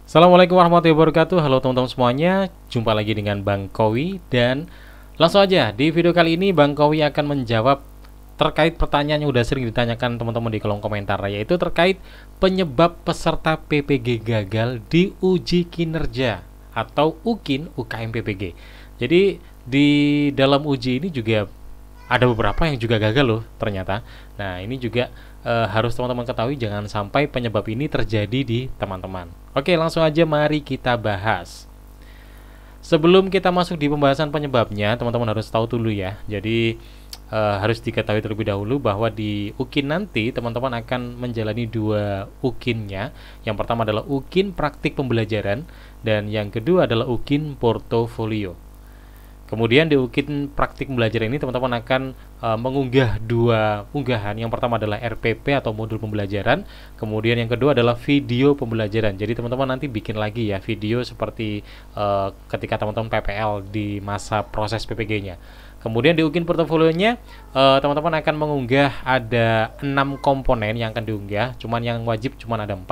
Assalamualaikum warahmatullahi wabarakatuh. Halo teman-teman semuanya, jumpa lagi dengan Bang Kowi. Dan langsung aja, di video kali ini Bang Kowi akan menjawab terkait pertanyaan yang udah sering ditanyakan teman-teman di kolom komentar, yaitu terkait penyebab peserta PPG gagal di uji kinerja atau UKIN UKM PPG. Jadi di dalam uji ini juga ada beberapa yang juga gagal loh ternyata. Nah, ini juga harus teman-teman ketahui, jangan sampai penyebab ini terjadi di teman-teman. Oke, langsung aja mari kita bahas. Sebelum kita masuk di pembahasan penyebabnya, teman-teman harus tahu dulu ya. Jadi harus diketahui terlebih dahulu bahwa di UKIN nanti teman-teman akan menjalani dua UKIN-nya. Yang pertama adalah UKIN praktik pembelajaran dan yang kedua adalah UKIN portofolio. Kemudian di UKIN praktik pembelajaran ini teman-teman akan mengunggah dua unggahan. Yang pertama adalah RPP atau modul pembelajaran. Kemudian yang kedua adalah video pembelajaran. Jadi teman-teman nanti bikin lagi ya video seperti ketika teman-teman PPL di masa proses PPG-nya. Kemudian di UKIN portofolionya teman-teman akan mengunggah ada 6 komponen yang akan diunggah. Cuman yang wajib cuman ada 4.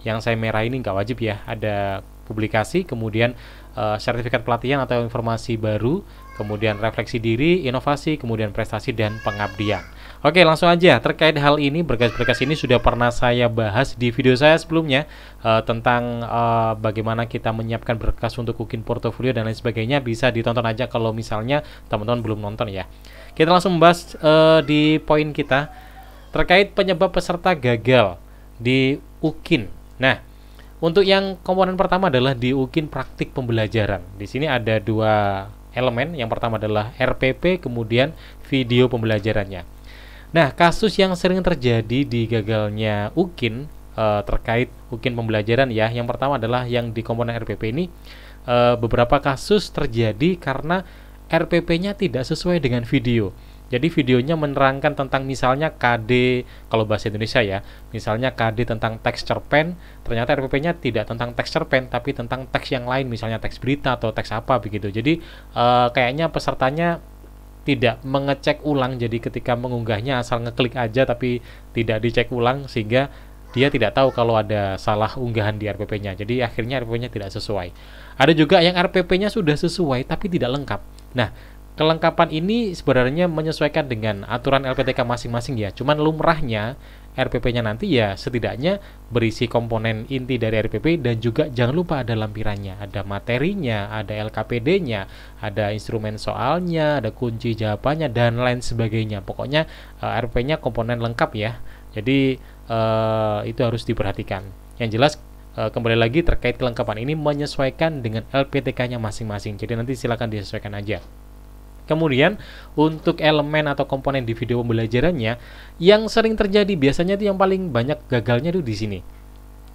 Yang saya merah ini nggak wajib ya. Ada publikasi, kemudian sertifikat pelatihan atau informasi baru, kemudian refleksi diri, inovasi, kemudian prestasi dan pengabdian. Oke, langsung aja terkait hal ini, berkas-berkas ini sudah pernah saya bahas di video saya sebelumnya tentang bagaimana kita menyiapkan berkas untuk UKIN portofolio dan lain sebagainya. Bisa ditonton aja kalau misalnya teman-teman belum nonton ya. Kita langsung membahas di poin kita terkait penyebab peserta gagal di UKIN. Nah, untuk yang komponen pertama adalah di UKIN praktik pembelajaran. Di sini ada dua elemen. Yang pertama adalah RPP, kemudian video pembelajarannya. Nah, kasus yang sering terjadi di gagalnya UKIN terkait UKIN pembelajaran ya. Yang pertama adalah yang di komponen RPP ini beberapa kasus terjadi karena RPP-nya tidak sesuai dengan video. Jadi videonya menerangkan tentang misalnya KD, kalau bahasa Indonesia ya, misalnya KD tentang teks cerpen, ternyata RPP-nya tidak tentang teks cerpen, tapi tentang teks yang lain, misalnya teks berita atau teks apa begitu. Jadi kayaknya pesertanya tidak mengecek ulang, jadi ketika mengunggahnya asal ngeklik aja tapi tidak dicek ulang, sehingga dia tidak tahu kalau ada salah unggahan di RPP-nya. Jadi akhirnya RPP-nya tidak sesuai. Ada juga yang RPP-nya sudah sesuai tapi tidak lengkap. Nah, kelengkapan ini sebenarnya menyesuaikan dengan aturan LPTK masing-masing ya. Cuman lumrahnya RPP-nya nanti ya setidaknya berisi komponen inti dari RPP dan juga jangan lupa ada lampirannya, ada materinya, ada LKPD-nya, ada instrumen soalnya, ada kunci jawabannya dan lain sebagainya. Pokoknya RPP-nya komponen lengkap ya. Jadi itu harus diperhatikan. Yang jelas kembali lagi terkait kelengkapan ini menyesuaikan dengan LPTK-nya masing-masing. Jadi nanti silakan disesuaikan aja. Kemudian untuk elemen atau komponen di video pembelajarannya yang sering terjadi biasanya itu yang paling banyak gagalnya itu di sini.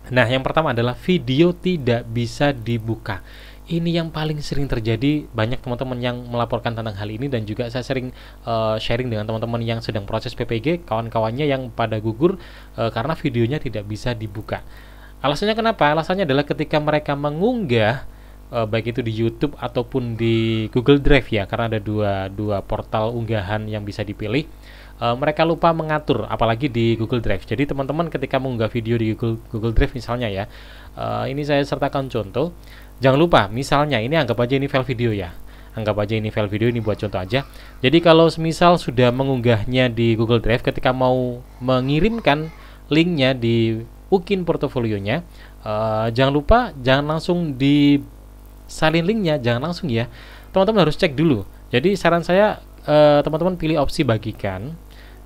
Nah, yang pertama adalah video tidak bisa dibuka. Ini yang paling sering terjadi, banyak teman-teman yang melaporkan tentang hal ini dan juga saya sering sharing dengan teman-teman yang sedang proses PPG, kawan-kawannya yang pada gugur karena videonya tidak bisa dibuka. Alasannya kenapa? Alasannya adalah ketika mereka mengunggah baik itu di YouTube ataupun di Google Drive ya, karena ada dua portal unggahan yang bisa dipilih. Mereka lupa mengatur, apalagi di Google Drive. Jadi teman-teman ketika mengunggah video di Google Drive misalnya ya, ini saya sertakan contoh. Jangan lupa, misalnya ini anggap aja ini file video ya. Anggap aja ini file video, ini buat contoh aja. Jadi kalau misal sudah mengunggahnya di Google Drive, ketika mau mengirimkan linknya di UKIN portofolionya, jangan lupa jangan langsung di salin linknya, jangan langsung ya, teman-teman harus cek dulu. Jadi saran saya teman-teman pilih opsi bagikan,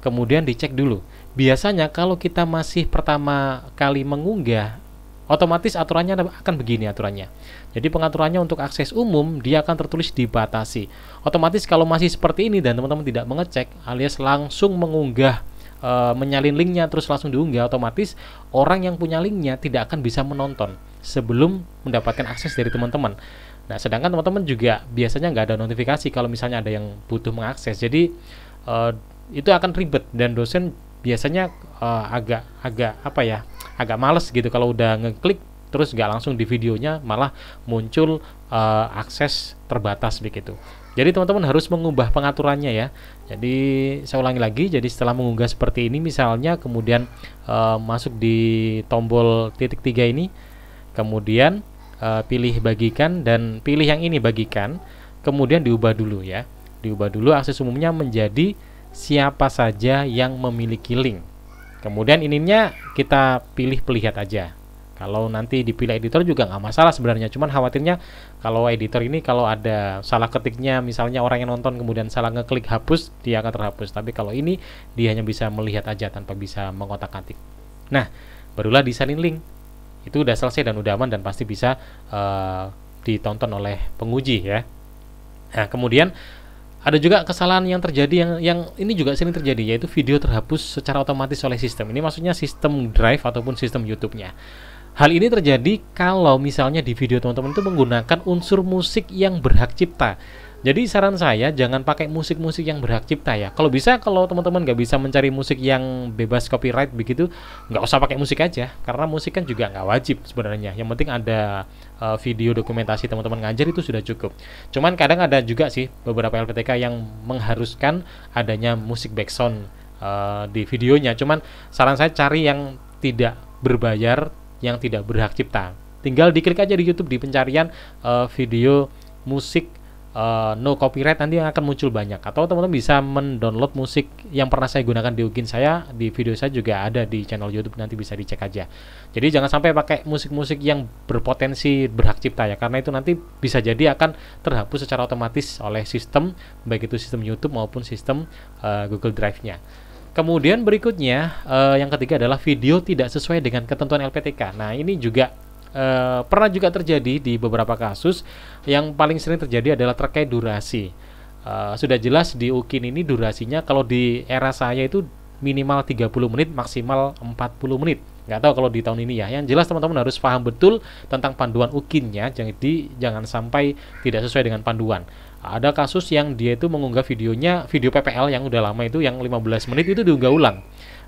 kemudian dicek dulu. Biasanya kalau kita masih pertama kali mengunggah, otomatis aturannya akan begini aturannya. Jadi pengaturannya untuk akses umum dia akan tertulis dibatasi. Otomatis kalau masih seperti ini dan teman-teman tidak mengecek alias langsung mengunggah, menyalin linknya terus langsung diunggah, otomatis orang yang punya linknya tidak akan bisa menonton sebelum mendapatkan akses dari teman-teman. Nah, sedangkan teman-teman juga biasanya nggak ada notifikasi kalau misalnya ada yang butuh mengakses. Jadi itu akan ribet dan dosen biasanya agak males gitu kalau udah ngeklik terus nggak langsung di videonya, malah muncul akses terbatas begitu. Jadi teman-teman harus mengubah pengaturannya ya. Jadi saya ulangi lagi, jadi setelah mengunggah seperti ini misalnya, kemudian masuk di tombol titik 3 ini, kemudian pilih bagikan dan pilih yang ini bagikan, kemudian diubah dulu ya. Diubah dulu akses umumnya menjadi siapa saja yang memiliki link. Kemudian ininya kita pilih pelihat aja. Kalau nanti dipilih editor juga nggak masalah sebenarnya, cuman khawatirnya kalau editor ini kalau ada salah ketiknya, misalnya orang yang nonton kemudian salah ngeklik hapus, dia akan terhapus. Tapi kalau ini dia hanya bisa melihat aja tanpa bisa mengotak-atik. Nah, barulah disalin link. Itu udah selesai dan udah aman dan pasti bisa ditonton oleh penguji ya. Nah, kemudian ada juga kesalahan yang terjadi yang ini juga sering terjadi, yaitu video terhapus secara otomatis oleh sistem. Ini maksudnya sistem Drive ataupun sistem YouTube-nya. Hal ini terjadi kalau misalnya di video teman-teman itu menggunakan unsur musik yang berhak cipta. Jadi saran saya jangan pakai musik-musik yang berhak cipta ya. Kalau bisa, kalau teman-teman nggak bisa mencari musik yang bebas copyright begitu, nggak usah pakai musik aja, karena musik kan juga nggak wajib sebenarnya. Yang penting ada video dokumentasi teman-teman ngajar itu sudah cukup. Cuman kadang ada juga sih beberapa LPTK yang mengharuskan adanya musik background di videonya. Cuman saran saya cari yang tidak berbayar, yang tidak berhak cipta. Tinggal diklik aja di YouTube di pencarian video musik no copyright, nanti yang akan muncul banyak. Atau teman-teman bisa mendownload musik yang pernah saya gunakan di UGIN saya, di video saya juga ada di channel YouTube, nanti bisa dicek aja. Jadi jangan sampai pakai musik-musik yang berpotensi berhak cipta ya, karena itu nanti bisa jadi akan terhapus secara otomatis oleh sistem, baik itu sistem YouTube maupun sistem Google Drive-nya. Kemudian berikutnya yang ketiga adalah video tidak sesuai dengan ketentuan LPTK. Nah, ini juga pernah juga terjadi di beberapa kasus. Yang paling sering terjadi adalah terkait durasi. Sudah jelas di UGIN ini durasinya kalau di era saya itu minimal 30 menit, maksimal 40 menit. Nggak tahu kalau di tahun ini ya. Yang jelas teman-teman harus paham betul tentang panduan UGIN-nya, jadi jangan sampai tidak sesuai dengan panduan. Ada kasus yang dia itu mengunggah videonya, video PPL yang udah lama itu, yang 15 menit itu diunggah ulang.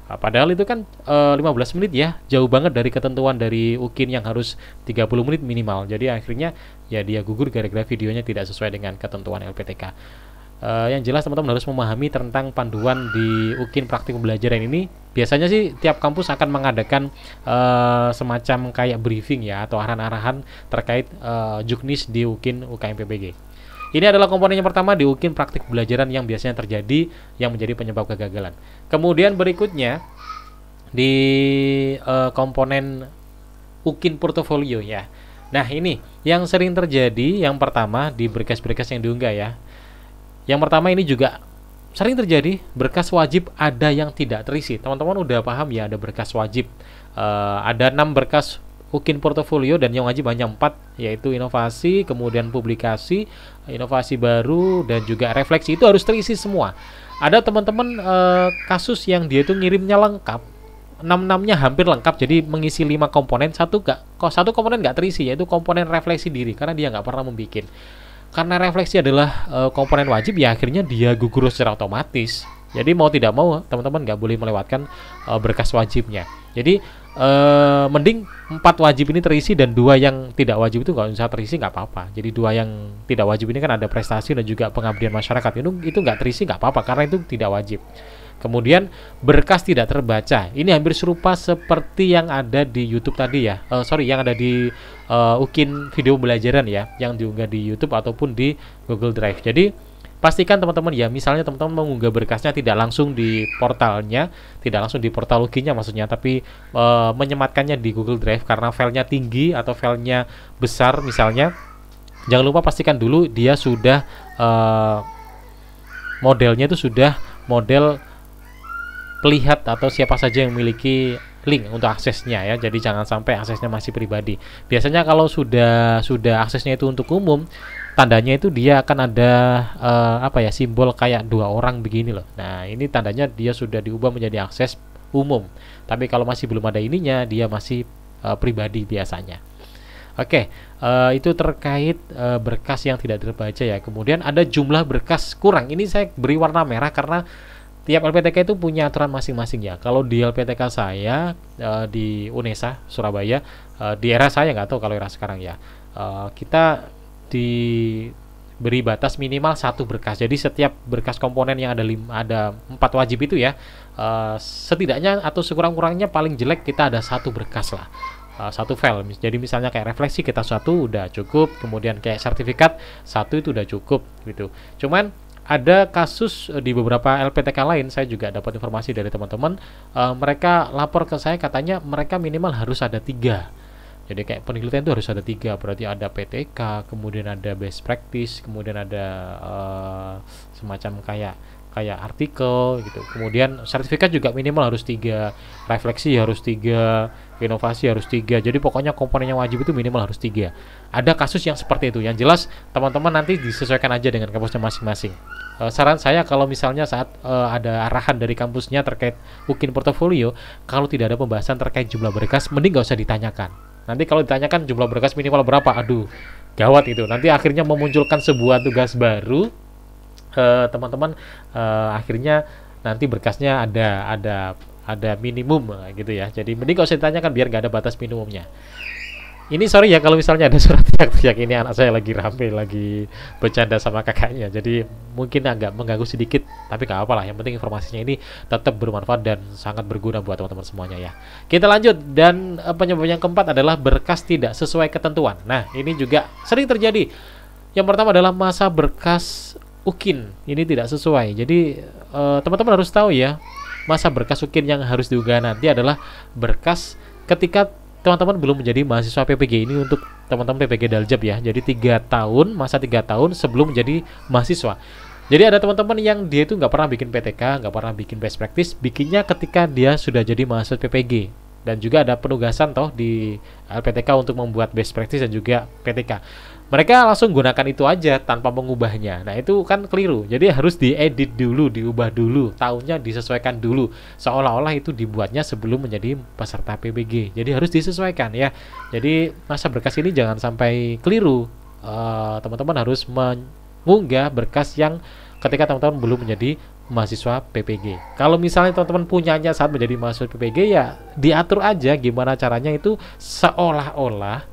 Padahal itu kan 15 menit ya, jauh banget dari ketentuan dari UGIN yang harus 30 menit minimal. Jadi akhirnya ya dia gugur gara-gara videonya tidak sesuai dengan ketentuan LPTK. Yang jelas teman-teman harus memahami tentang panduan di UGIN praktik pembelajaran ini. Biasanya sih tiap kampus akan mengadakan semacam kayak briefing ya, atau arahan-arahan terkait juknis di UGIN UKM PBG. Ini adalah komponen yang pertama di UGIN praktik pembelajaran yang biasanya terjadi, yang menjadi penyebab kegagalan. Kemudian berikutnya di komponen UGIN portofolio ya. Nah, ini yang sering terjadi, yang pertama di berkas-berkas yang diunggah ya. Yang pertama ini juga sering terjadi, berkas wajib ada yang tidak terisi. Teman-teman udah paham ya, ada berkas wajib. Ada 6 berkas UGIN portofolio dan yang wajib hanya 4, yaitu inovasi, kemudian publikasi, inovasi baru, dan juga refleksi. Itu harus terisi semua. Ada teman-teman kasus yang dia itu ngirimnya lengkap, 6-6-nya hampir lengkap, jadi mengisi 5 komponen, satu komponen nggak terisi, yaitu komponen refleksi diri, karena dia nggak pernah membuat. Karena refleksi adalah komponen wajib, ya akhirnya dia gugur secara otomatis. Jadi mau tidak mau teman-teman nggak boleh melewatkan berkas wajibnya. Jadi mending 4 wajib ini terisi dan 2 yang tidak wajib itu nggak usah terisi, nggak apa-apa. Jadi 2 yang tidak wajib ini kan ada prestasi dan juga pengabdian masyarakat, itu nggak terisi nggak apa-apa karena itu tidak wajib. Kemudian berkas tidak terbaca, ini hampir serupa seperti yang ada di YouTube tadi ya, yang ada di UGIN video pembelajaran ya, yang diunggah di YouTube ataupun di Google Drive. Jadi pastikan teman-teman ya, misalnya teman-teman mengunggah berkasnya tidak langsung di portalnya, tidak langsung di portal UGIN-nya maksudnya, tapi menyematkannya di Google Drive karena filenya tinggi atau filenya besar misalnya. Jangan lupa pastikan dulu dia sudah modelnya itu sudah model pelihat atau siapa saja yang memiliki link untuk aksesnya ya. Jadi jangan sampai aksesnya masih pribadi. Biasanya kalau sudah aksesnya itu untuk umum, tandanya itu dia akan ada simbol kayak 2 orang begini loh. Nah, ini tandanya dia sudah diubah menjadi akses umum. Tapi kalau masih belum ada ininya, dia masih pribadi biasanya. Oke, itu terkait berkas yang tidak terbaca ya. Kemudian ada jumlah berkas kurang. Ini saya beri warna merah karena tiap LPTK itu punya aturan masing-masing ya. Kalau di LPTK saya di UNESA Surabaya, di era saya nggak tahu kalau era sekarang ya, kita diberi batas minimal 1 berkas. Jadi setiap berkas komponen yang ada 4 wajib itu ya, setidaknya atau sekurang-kurangnya paling jelek kita ada 1 berkas lah. satu file. Jadi misalnya kayak refleksi kita satu udah cukup, kemudian kayak sertifikat satu itu udah cukup gitu. Cuman ada kasus di beberapa LPTK lain, saya juga dapat informasi dari teman-teman, mereka lapor ke saya katanya mereka minimal harus ada 3. Jadi kayak penelitian itu harus ada 3, berarti ada PTK, kemudian ada best practice, kemudian ada semacam kayak artikel gitu. Kemudian sertifikat juga minimal harus 3, refleksi harus 3, inovasi harus 3. Jadi pokoknya komponen yang wajib itu minimal harus 3. Ada kasus yang seperti itu. Yang jelas teman-teman nanti disesuaikan aja dengan kampusnya masing-masing. Saran saya kalau misalnya saat ada arahan dari kampusnya terkait UKIN portofolio, kalau tidak ada pembahasan terkait jumlah berkas, mending nggak usah ditanyakan. Nanti kalau ditanyakan jumlah berkas minimal berapa, aduh gawat itu. Nanti akhirnya memunculkan sebuah tugas baru, teman-teman, akhirnya nanti berkasnya ada minimum gitu ya. Jadi mending kalau saya ditanyakan biar nggak ada batas minimumnya. Ini sorry ya kalau misalnya ada suara teriak-teriak, ini anak saya lagi rame, lagi bercanda sama kakaknya, jadi mungkin agak mengganggu sedikit, tapi nggak apa lah. Yang penting informasinya ini tetap bermanfaat dan sangat berguna buat teman-teman semuanya ya. Kita lanjut, dan penyebab yang keempat adalah berkas tidak sesuai ketentuan. Nah ini juga sering terjadi. Yang pertama adalah masa berkas UKIN ini tidak sesuai. Jadi teman-teman harus tahu ya, masa berkas UKIN yang harus diunggah nanti adalah berkas ketika teman-teman belum menjadi mahasiswa PPG. Ini untuk teman-teman PPG Daljab ya. Jadi 3 tahun, masa 3 tahun sebelum menjadi mahasiswa. Jadi ada teman-teman yang dia itu nggak pernah bikin PTK, nggak pernah bikin best practice, bikinnya ketika dia sudah jadi mahasiswa PPG. Dan juga ada penugasan toh di LPTK untuk membuat best practice dan juga PTK. Mereka langsung gunakan itu aja tanpa mengubahnya. Nah itu kan keliru. Jadi harus diedit dulu, diubah dulu, tahunnya disesuaikan dulu, seolah-olah itu dibuatnya sebelum menjadi peserta PPG. Jadi harus disesuaikan ya. Jadi masa berkas ini jangan sampai keliru. Teman-teman harus mengunggah berkas yang ketika teman-teman belum menjadi mahasiswa PPG. Kalau misalnya teman-teman punyanya saat menjadi mahasiswa PPG, ya diatur aja gimana caranya itu seolah-olah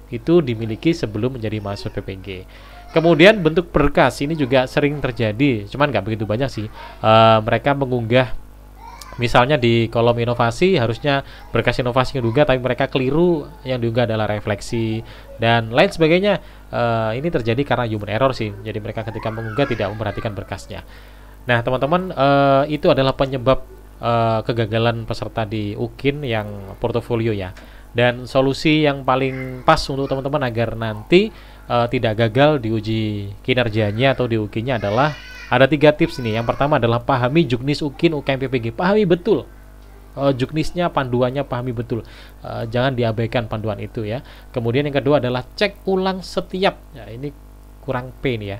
itu dimiliki sebelum menjadi mahasiswa PPG. Kemudian bentuk berkas ini juga sering terjadi, cuman nggak begitu banyak sih. Mereka mengunggah misalnya di kolom inovasi, harusnya berkas inovasi yang diunggah, tapi mereka keliru, yang diunggah adalah refleksi dan lain sebagainya. Ini terjadi karena human error sih. Jadi mereka ketika mengunggah tidak memperhatikan berkasnya. Nah teman-teman, itu adalah penyebab kegagalan peserta di UKIN yang portofolio ya. Dan solusi yang paling pas untuk teman-teman agar nanti tidak gagal di uji kinerjanya atau di UKIN-nya adalah ada 3 tips nih. Yang pertama adalah pahami juknis UKIN UKM PPG, pahami betul juknisnya, panduannya pahami betul, jangan diabaikan panduan itu ya. Kemudian yang kedua adalah cek ulang setiap, ya ini kurang P nih ya,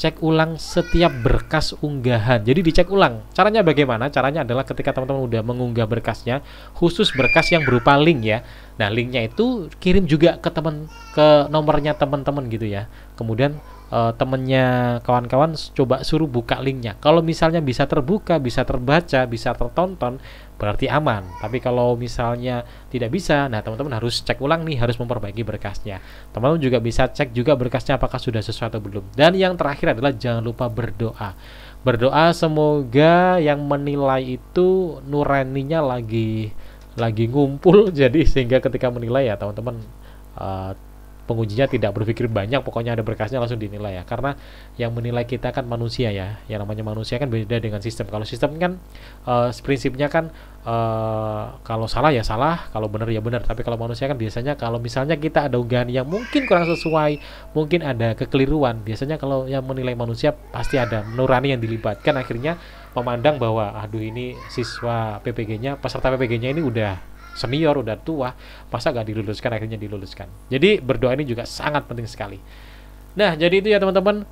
cek ulang setiap berkas unggahan. Jadi dicek ulang. Caranya bagaimana? Caranya adalah ketika teman-teman udah mengunggah berkasnya, khusus berkas yang berupa link ya. Nah, linknya itu kirim juga ke nomornya teman-teman gitu ya. Kemudian temennya kawan-kawan coba suruh buka linknya. Kalau misalnya bisa terbuka, bisa terbaca, bisa tertonton, berarti aman. Tapi kalau misalnya tidak bisa, nah teman-teman harus cek ulang nih, harus memperbaiki berkasnya. Teman-teman juga bisa cek juga berkasnya apakah sudah sesuai atau belum. Dan yang terakhir adalah jangan lupa berdoa. Berdoa semoga yang menilai itu nuraninya lagi ngumpul, jadi sehingga ketika menilai ya teman-teman, pengujinya tidak berpikir banyak, pokoknya ada berkasnya langsung dinilai ya. Karena yang menilai kita kan manusia ya, yang namanya manusia kan beda dengan sistem. Kalau sistem kan prinsipnya kan kalau salah ya salah, kalau benar ya benar. Tapi kalau manusia kan biasanya kalau misalnya kita ada unggahan yang mungkin kurang sesuai, mungkin ada kekeliruan, biasanya kalau yang menilai manusia pasti ada nurani yang dilibatkan, akhirnya memandang bahwa aduh ini siswa PPG-nya, peserta PPG-nya ini udah senior, udah tua, masa gak diluluskan, akhirnya diluluskan. Jadi berdoa ini juga sangat penting sekali. Nah jadi itu ya teman-teman,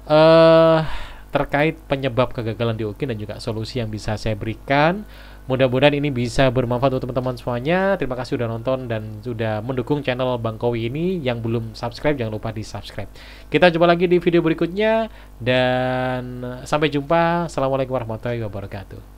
terkait penyebab kegagalan di UKIN dan juga solusi yang bisa saya berikan. Mudah-mudahan ini bisa bermanfaat untuk teman-teman semuanya. Terima kasih sudah nonton dan sudah mendukung channel Bang Kowi ini. Yang belum subscribe jangan lupa di subscribe. Kita jumpa lagi di video berikutnya, dan sampai jumpa. Assalamualaikum warahmatullahi wabarakatuh.